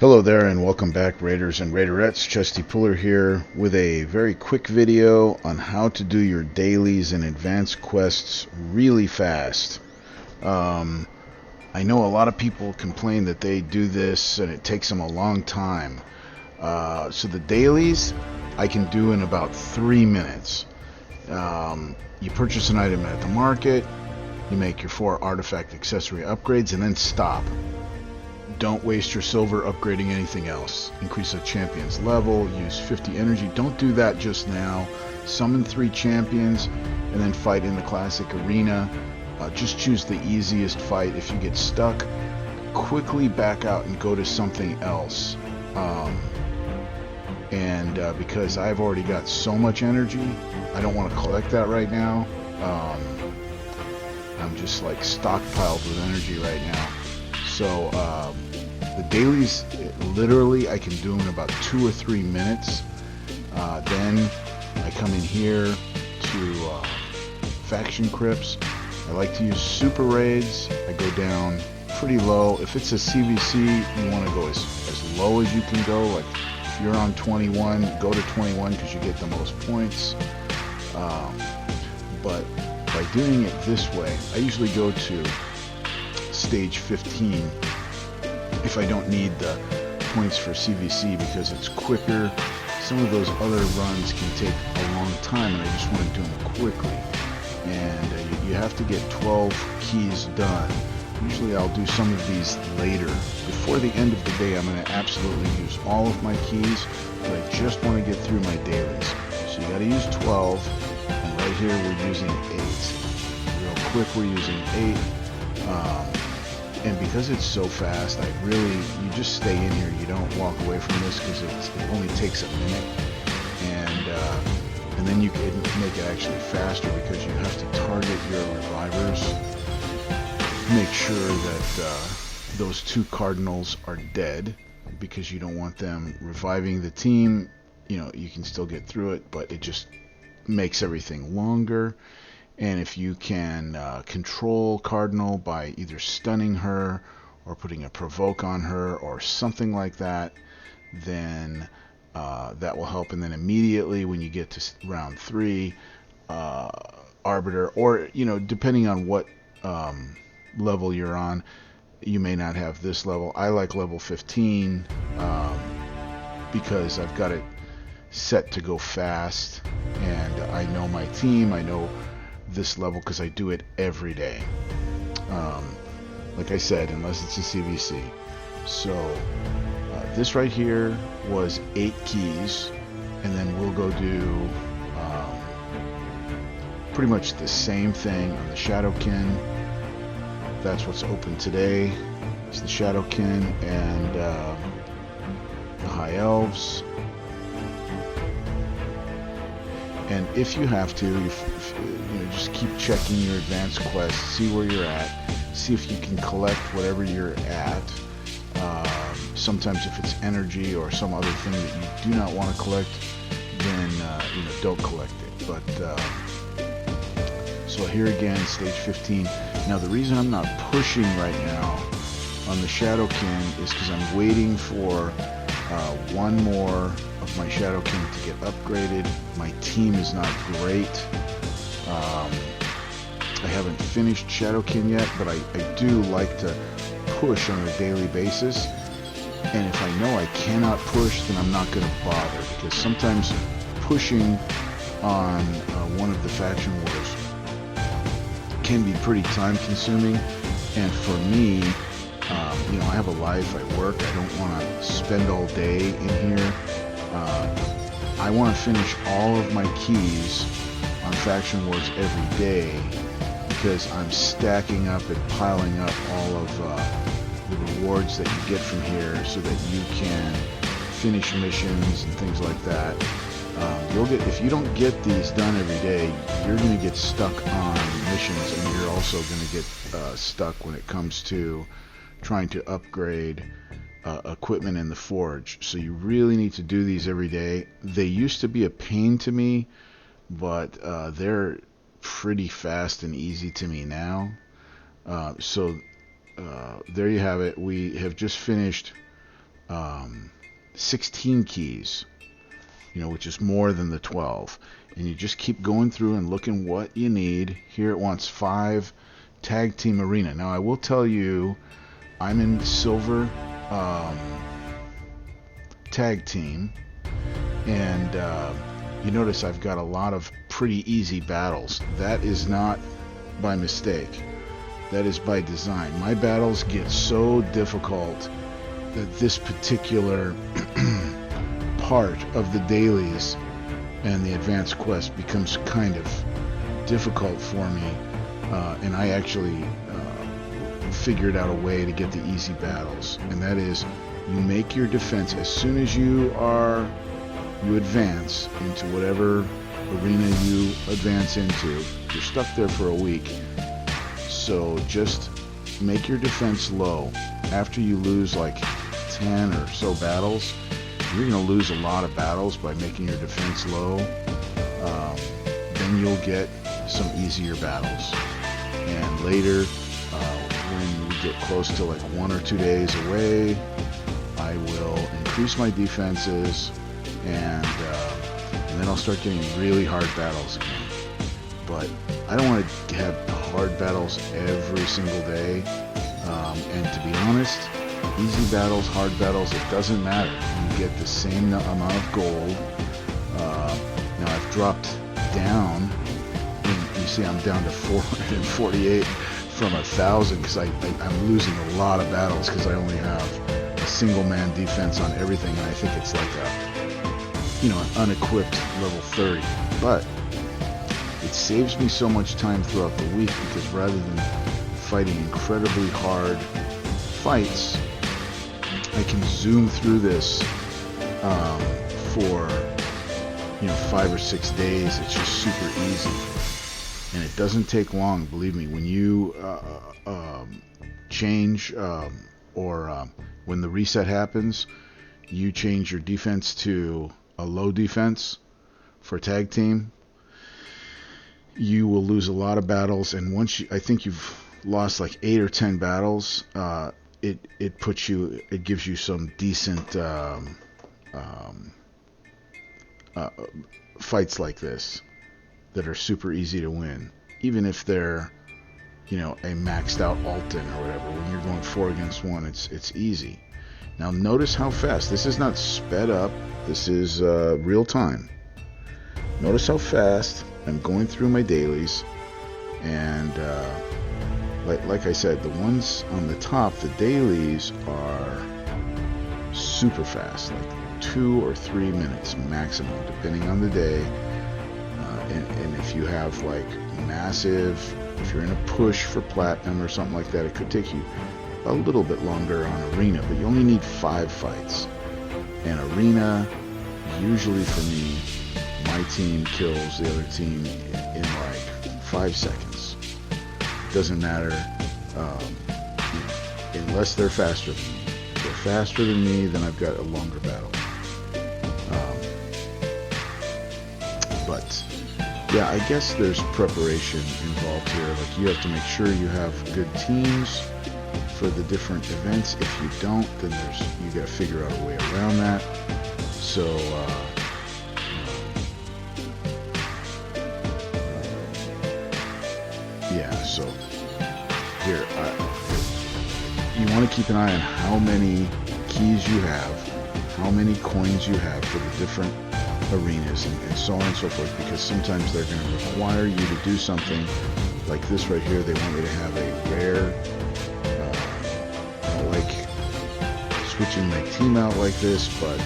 Hello there and welcome back, Raiders and Raiderettes. Chesty Puller here with a very quick video on how to do your dailies and advanced quests really fast. I know a lot of people complain that they do this and it takes them a long time. So the dailies I can do in about 3 minutes. You purchase an item at the market, you make your 4 artifact accessory upgrades, and then stop. Don't waste your silver upgrading anything else. Increase a champion's level, use 50 energy. Don't do that just now. Summon 3 champions and then fight in the classic arena. Just choose the easiest fight. If you get stuck, quickly back out and go to something else. Because I've already got so much energy, I don't want to collect that right now. I'm just like stockpiled with energy right now. So the dailies, literally, I can do in about 2 or 3 minutes. Then I come in here to faction crypts. I like to use super raids. I go down pretty low. If it's a CVC, you want to go as low as you can go. Like if you're on 21, go to 21 because you get the most points. But by doing it this way, I usually go to stage 15 if I don't need the points for CVC because it's quicker. Some of those other runs can take a long time and I just want to do them quickly. And you have to get 12 keys done. Usually I'll do some of these later. Before the end of the day, I'm going to absolutely use all of my keys, but I just want to get through my dailies. So you got to use 12, and right here we're using 8. Real quick, we're using 8. And because it's so fast, you just stay in here. You don't walk away from this because it only takes a minute. And then you can make it actually faster because you have to target your revivers. Make sure that those 2 cardinals are dead because you don't want them reviving the team. You know, you can still get through it, but it just makes everything longer. And if you can control Cardinal by either stunning her or putting a provoke on her or something like that, then that will help. And then immediately when you get to round 3, Arbiter, or depending on what level you're on, you may not have this level. I like level 15 because I've got it set to go fast, and I know my team. I know this level because I do it every day. Like I said, unless it's a CVC. So this right here was 8 keys, and then we'll go do pretty much the same thing on the Shadowkin. That's what's open today. It's the Shadowkin and the High Elves. And if you have to, just keep checking your advanced quests, see where you're at, see if you can collect whatever you're at. Sometimes if it's energy or some other thing that you do not want to collect, then don't collect it. But so here again, stage 15. Now the reason I'm not pushing right now on the Shadowkin is because I'm waiting for one more of my Shadowkin to get upgraded. My team is not great. I haven't finished Shadowkin yet, but I do like to push on a daily basis. And if I know I cannot push, then I'm not going to bother, because sometimes pushing on one of the faction wars can be pretty time consuming. And for me, I have a life, I work, I don't want to spend all day in here. I want to finish all of my keys on faction wars every day because I'm stacking up and piling up all of the rewards that you get from here so that you can finish missions and things like that. If you don't get these done every day, you're going to get stuck on missions, and you're also going to get stuck when it comes to trying to upgrade equipment in the forge. So you really need to do these every day. They used to be a pain to me, but they're pretty fast and easy to me now. So there you have it. We have just finished 16 keys, which is more than the 12. And you just keep going through and looking what you need. Here it wants 5 tag team arena. Now I will tell you, I'm in silver tag team, and you notice I've got a lot of pretty easy battles. That is not by mistake. That is by design. My battles get so difficult that this particular part of the dailies and the advanced quest becomes kind of difficult for me, and I actually figured out a way to get the easy battles, and that is you make your defense as soon as you advance into whatever arena you advance into. You're stuck there for a week, so just make your defense low. After you lose like 10 or so battles, you're going to lose a lot of battles by making your defense low. Then you'll get some easier battles. And later, when we get close to like 1 or 2 days away, I will increase my defenses, and then I'll start getting really hard battles again. But I don't want to have hard battles every single day. And to be honest, easy battles, hard battles, it doesn't matter. You get the same amount of gold. Now I've dropped down, and you see I'm down to 448 from 1,000 because I'm losing a lot of battles because I only have a single man defense on everything, and I think it's like an unequipped level 30. But it saves me so much time throughout the week because rather than fighting incredibly hard fights, I can zoom through this for 5 or 6 days. It's just super easy, and it doesn't take long. Believe me, when you change or when the reset happens, you change your defense to a low defense for tag team, you will lose a lot of battles. And once I think you've lost like 8 or 10 battles, it gives you some decent fights like this that are super easy to win, even if they're a maxed out Alton or whatever. When you're going 4 against 1, it's easy. Now notice how fast. This is not sped up. This is real time. Notice how fast I'm going through my dailies, and like I said, the ones on the top, the dailies, are super fast, like 2 or 3 minutes maximum, depending on the day. And if you have like massive, if you're in a push for platinum or something like that, it could take you a little bit longer on arena, but you only need 5 fights. And arena, usually for me, my team kills the other team in like 5 seconds. Doesn't matter, unless they're faster than me. If they're faster than me, then I've got a longer battle. But yeah, I guess there's preparation involved here. Like, you have to make sure you have good teams for the different events. If you don't, then you got to figure out a way around that. So so here, you want to keep an eye on how many keys you have, how many coins you have for the different arenas, and so on and so forth, because sometimes they're going to require you to do something like this right here. They want me to have a rare, I don't like switching my team out like this, but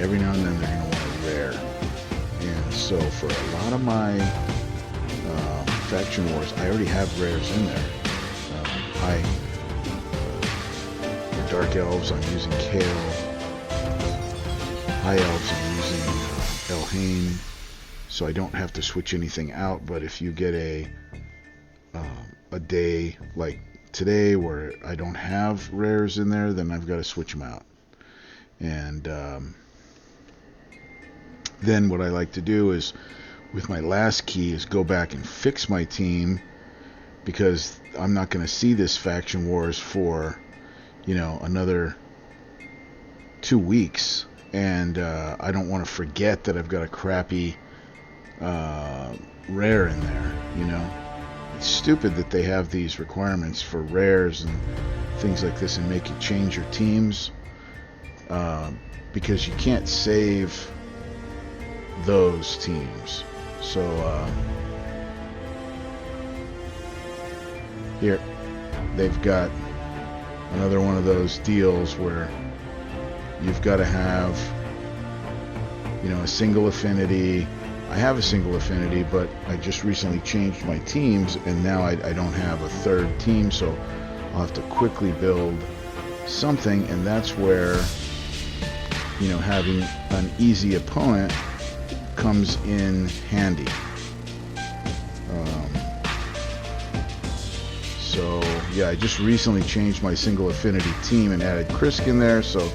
every now and then they're going to want a rare. And so for a lot of my faction wars, I already have rares in there. For Dark Elves, I'm using Kale. High Elves, I'm using Elhain, so I don't have to switch anything out. But if you get a day like today where I don't have rares in there, then I've got to switch them out. And then what I like to do is, with my last key, is go back and fix my team, because I'm not going to see this faction wars for another 2 weeks, and I don't want to forget that I've got a crappy rare in there, you know. It's stupid that they have these requirements for rares and things like this and make you change your teams, because you can't save those teams. So here they've got another one of those deals where you've got to have, you know, a single affinity. I have a single affinity, but I just recently changed my teams, and now I don't have a third team, so I'll have to quickly build something, and that's where, you know, having an easy opponent comes in handy. So yeah, I just recently changed my single affinity team and added Krisk in there, so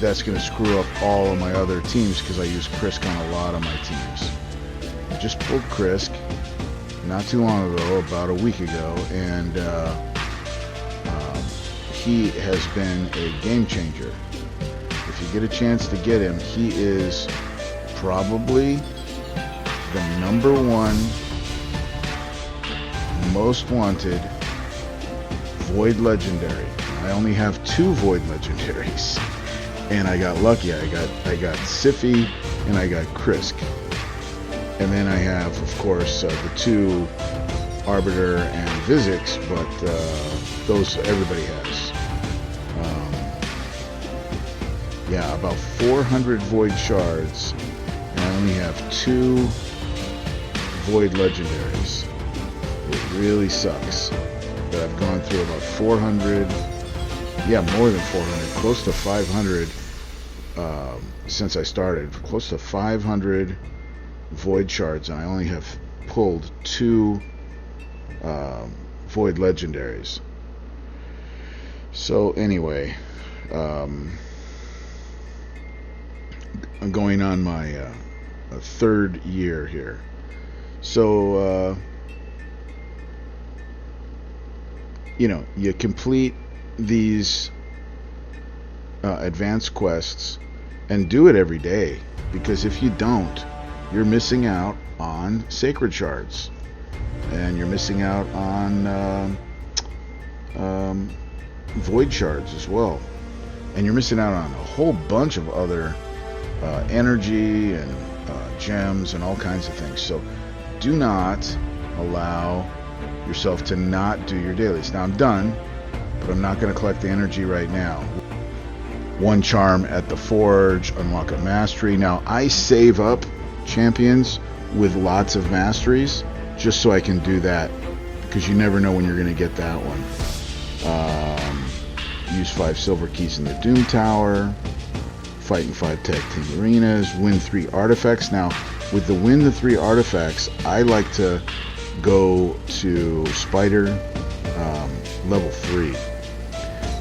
that's going to screw up all of my other teams because I use Krisk on a lot of my teams. I just pulled Krisk not too long ago, about a week ago, and he has been a game changer. If you get a chance to get him, he is probably the #1 most wanted Void Legendary. I only have 2 Void Legendaries, and I got lucky. I got Siffy and I got Krisk, and then I have, of course, the 2 Arbiter and Vizix, but those everybody has. Yeah, about 400 Void Shards, and I only have 2 Void Legendaries. It really sucks that I've gone through about 400, yeah, more than 400, close to 500 since I started, close to 500 Void Shards, and I only have pulled 2 Void Legendaries. So anyway, I'm going on my 3rd year here. So you know, you complete these advanced quests and do it every day, because if you don't, you're missing out on sacred shards, and you're missing out on void shards as well, and you're missing out on a whole bunch of other energy and gems and all kinds of things. So do not allow yourself to not do your dailies. Now I'm done, but I'm not going to collect the energy right now. 1 charm at the forge, unlock a mastery. Now I save up champions with lots of masteries just so I can do that, because you never know when you're going to get that one. Use 5 silver keys in the Doom Tower, fight in 5 tag team arenas, win 3 artifacts. Now with the win the 3 artifacts, I like to go to Spider level 3,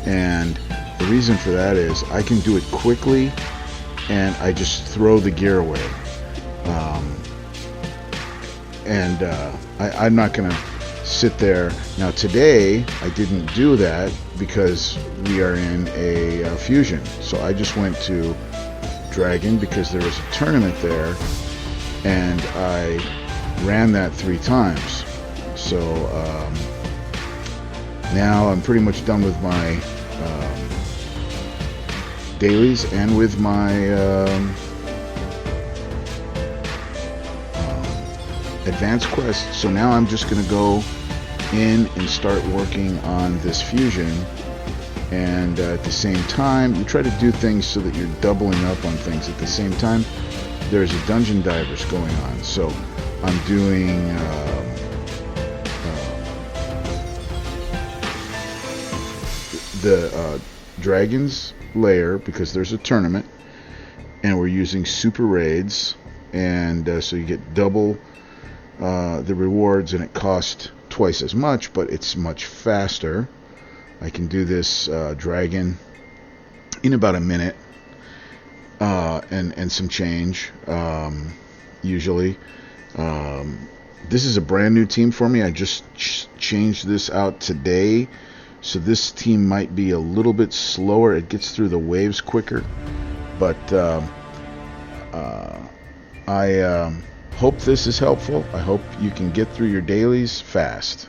and the reason for that is I can do it quickly, and I just throw the gear away, I'm not gonna sit there. Now today I didn't do that because we are in a fusion, so I just went to Dragon because there was a tournament there, and I ran that 3 times. So now I'm pretty much done with my dailies and with my advanced quests. So now I'm just going to go in and start working on this fusion, and at the same time you try to do things so that you're doubling up on things at the same time. There's a dungeon divers going on, so I'm doing the Dragon's Lair because there's a tournament, and we're using super raids, and so you get double the rewards, and it costs twice as much, but it's much faster. I can do this dragon in about a minute and some change, usually. This is a brand new team for me. I just changed this out today, So this team might be a little bit slower. It gets through the waves quicker. But I hope this is helpful. I hope you can get through your dailies fast.